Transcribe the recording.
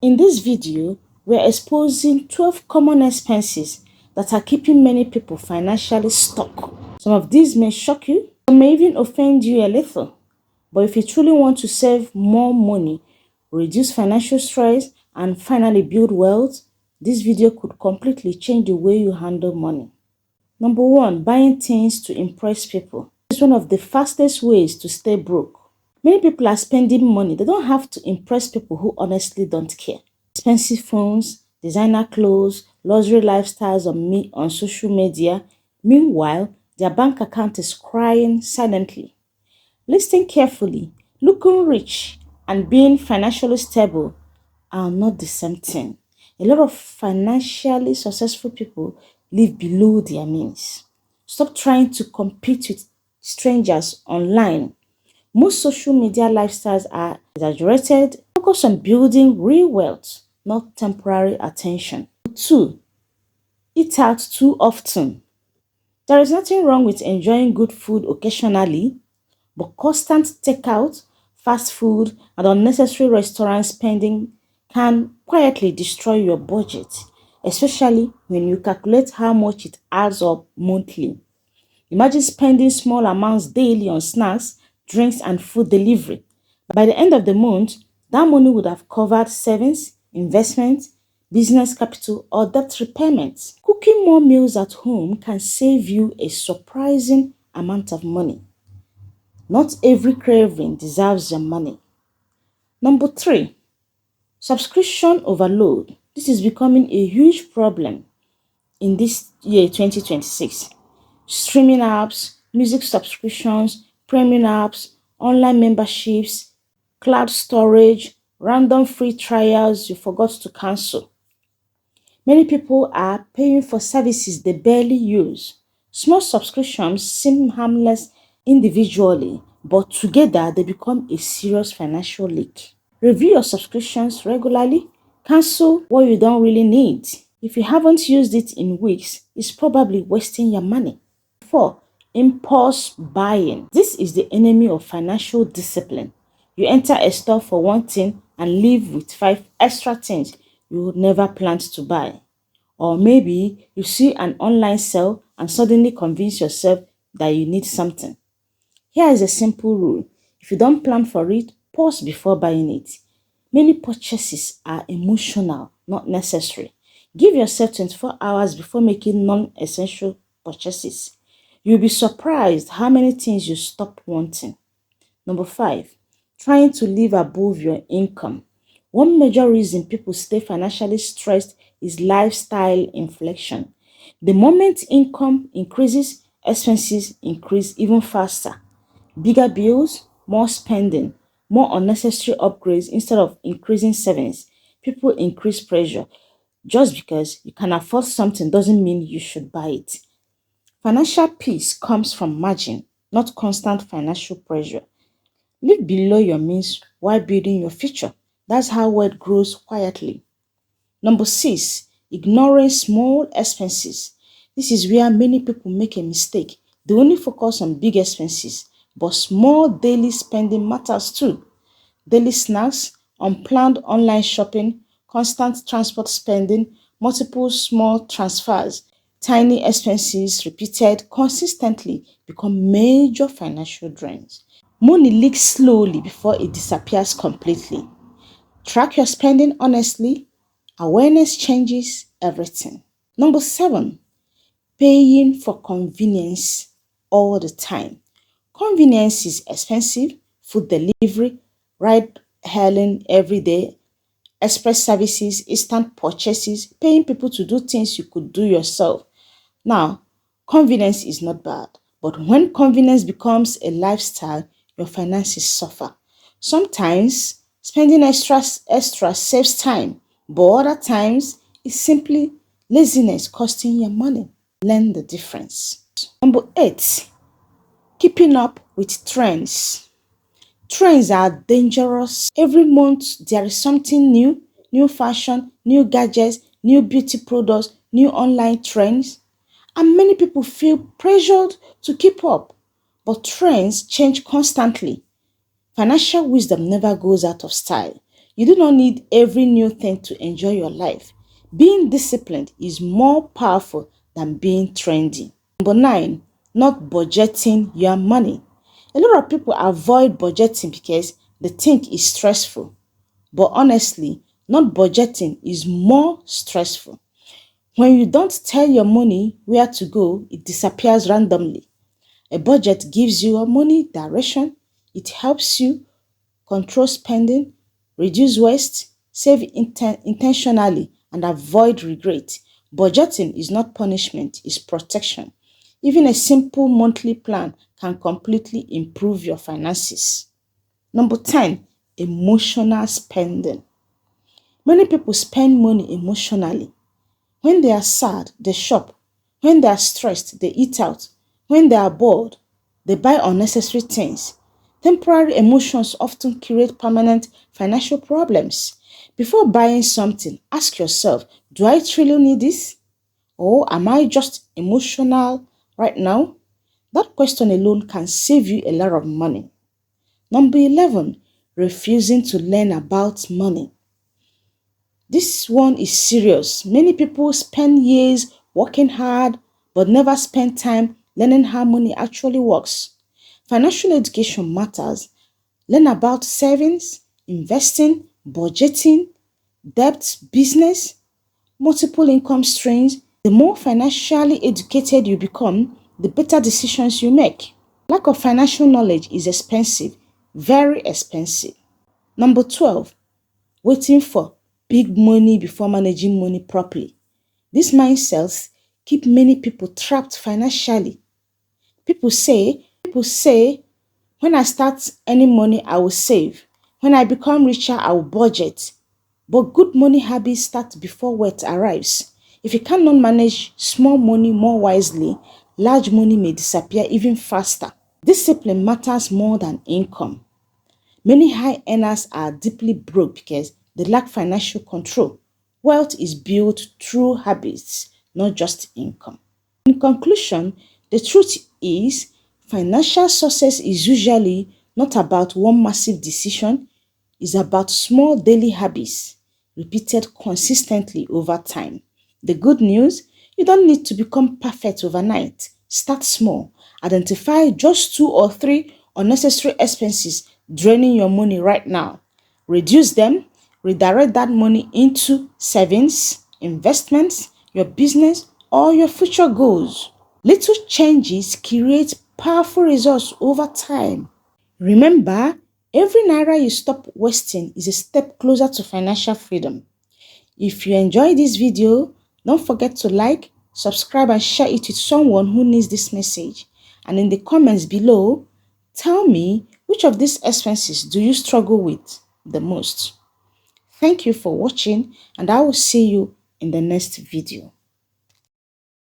In this video, we're exposing 12 common expenses that are keeping many people financially stuck. Some of these may shock you, some may even offend you a little. But if you truly want to save more money, reduce financial stress, and finally build wealth, this video could completely change the way you handle money. Number one, buying things to impress people. This is one of the fastest ways to stay broke. Many people are spending money. They don't have to impress people who honestly don't care. Expensive phones, designer clothes, luxury lifestyles on social media. Meanwhile, their bank account is crying silently. Listen carefully. Looking rich and being financially stable are not the same thing. A lot of financially successful people live below their means. Stop trying to compete with strangers online. Most social media lifestyles are exaggerated. Focus on building real wealth, not temporary attention. 2. Eat out too often. There is nothing wrong with enjoying good food occasionally, but constant takeout, fast food, and unnecessary restaurant spending can quietly destroy your budget, especially when you calculate how much it adds up monthly. Imagine spending small amounts daily on snacks, drinks, and food delivery. By the end of the month, that money would have covered savings, investments, business capital, or debt repayments. Cooking more meals at home can save you a surprising amount of money. Not every craving deserves your money. Number 3, subscription overload. This is becoming a huge problem in this year 2026. Streaming apps, music subscriptions, premium apps, online memberships, cloud storage, random free trials you forgot to cancel. Many people are paying for services they barely use. Small subscriptions seem harmless individually, but together they become a serious financial leak. Review your subscriptions regularly. Cancel what you don't really need. If you haven't used it in weeks, it's probably wasting your money. 4. Impulse buying. This is the enemy of financial discipline. You enter a store for one thing and leave with 5 extra things you would never planned to buy. Or maybe you see an online sale and suddenly convince yourself that you need something. Here is a simple rule. If you don't plan for it, pause before buying it. Many purchases are emotional, not necessary. Give yourself 24 hours before making non-essential purchases. You'll be surprised how many things you stop wanting. Number 5, trying to live above your income. One major reason people stay financially stressed is lifestyle inflation. The moment income increases, expenses increase even faster. Bigger bills, more spending, more unnecessary upgrades instead of increasing savings. People increase pressure. Just because you can afford something doesn't mean you should buy it. Financial peace comes from margin, not constant financial pressure. Live below your means while building your future. That's how wealth grows quietly. Number 6, ignoring small expenses. This is where many people make a mistake. They only focus on big expenses, but small daily spending matters too. Daily snacks, unplanned online shopping, constant transport spending, multiple small transfers, tiny expenses repeated consistently become major financial drains. Money leaks slowly before it disappears completely. Track your spending honestly. Awareness changes everything. Number 7, paying for convenience all the time. Convenience is expensive. Food delivery, ride hailing every day, express services, instant purchases, paying people to do things you could do yourself. Now, convenience is not bad, but when convenience becomes a lifestyle, your finances suffer. Sometimes spending extra saves time, but other times it's simply laziness costing your money. Learn the difference. Number 8, keeping up with trends. Trends are dangerous. Every month there is something new, new fashion, new gadgets, new beauty products, new online trends. And many people feel pressured to keep up. But trends change constantly. Financial wisdom never goes out of style. You do not need every new thing to enjoy your life. Being disciplined is more powerful than being trendy. Number 9, not budgeting your money. A lot of people avoid budgeting because they think it's stressful. But honestly, not budgeting is more stressful. When you don't tell your money where to go, it disappears randomly. A budget gives you a money direction. It helps you control spending, reduce waste, save intentionally, and avoid regret. Budgeting is not punishment, it's protection. Even a simple monthly plan can completely improve your finances. Number 10, emotional spending. Many people spend money emotionally. When they are sad, they shop. When they are stressed, they eat out. When they are bored, they buy unnecessary things. Temporary emotions often create permanent financial problems. Before buying something, ask yourself, do I truly need this? Or am I just emotional right now? That question alone can save you a lot of money. Number 11, refusing to learn about money. This one is serious. Many people spend years working hard but never spend time learning how money actually works. Financial education matters. Learn about savings, investing, budgeting, debt, business, multiple income streams. The more financially educated you become, the better decisions you make. Lack of financial knowledge is expensive, very expensive. Number 12, waiting for big money before managing money properly. These mindsets keep many people trapped financially. People say, when I start earning money, I will save. When I become richer, I will budget. But good money habits start before wealth arrives. If you cannot manage small money more wisely, large money may disappear even faster. Discipline matters more than income. Many high earners are deeply broke because they lack financial control. Wealth is built through habits, not just income. In conclusion, the truth is financial success is usually not about one massive decision, it's about small daily habits repeated consistently over time. The good news, you don't need to become perfect overnight. Start small. Identify just 2 or 3 unnecessary expenses draining your money right now. Reduce them, redirect that money into savings, investments, your business, or your future goals. Little changes create powerful results over time. Remember, every naira you stop wasting is a step closer to financial freedom. If you enjoyed this video, don't forget to like, subscribe and share it with someone who needs this message. And in the comments below, tell me which of these expenses do you struggle with the most. Thank you for watching and I will see you in the next video.